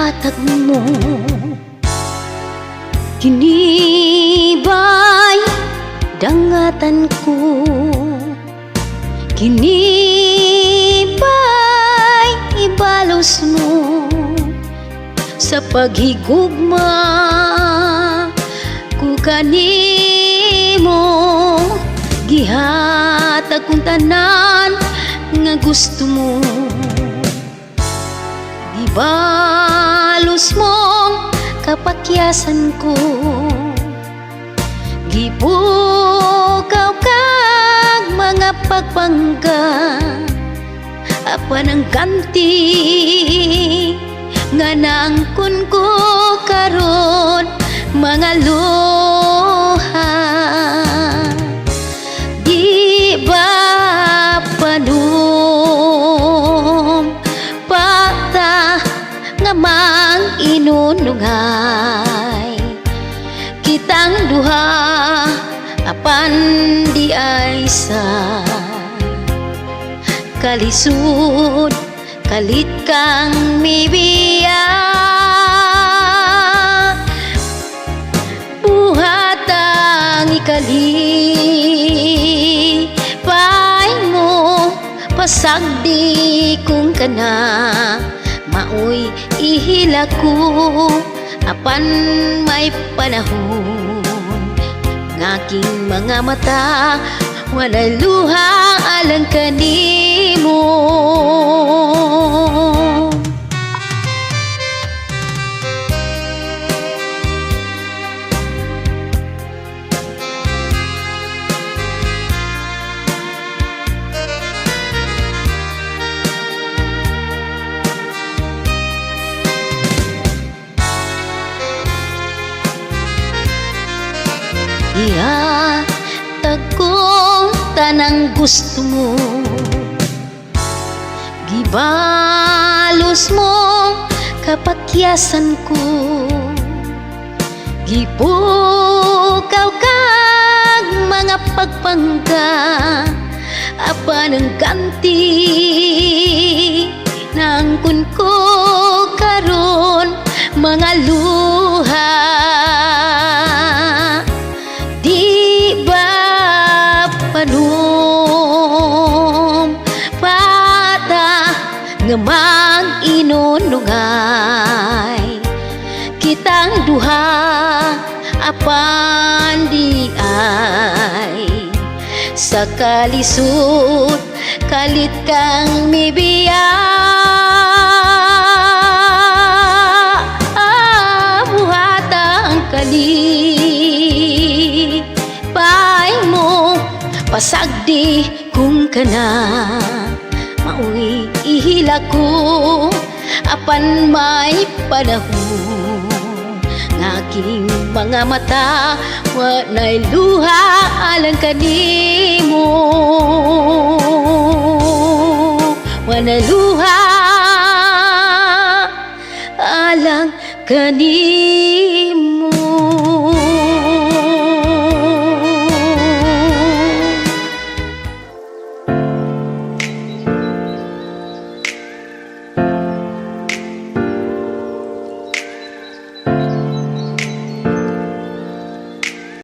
gihatag mo kinibay dangatan ko, kinibay ibalos mo sa paghigugma ko kanimo. Gihatag kong tanan nga gusto mo, gibalos mong kapakyasan ko, gibukaw kag mga pagpangga apan ang ganti nga nangkon ko karon mga luha. Di ba panom pata nga mang inunungay kitang duha apan di ay sa kalisod kalit kang mibiya. Buhat ang ikalipay mo pasagdi kung kana maoy ihila ko apan may panahon ngaking mga mata walay luha alang kanimo. Ihatag kong tanang gusto mo, gibalos mong kapakyasan ko, gipukaw kag mga pagpangga apan ang ganti nangkon ko karon mga luha. Panom pata nga mag-inunungay kitang duha apan di ay sa kalisod kalit kang mibiya. Buhat ang kalipay mo pasagdi kung kana maoy ihila ko apan may panahon ngaking mga mata walay luha alang kanimo, walay luha alang kanimo.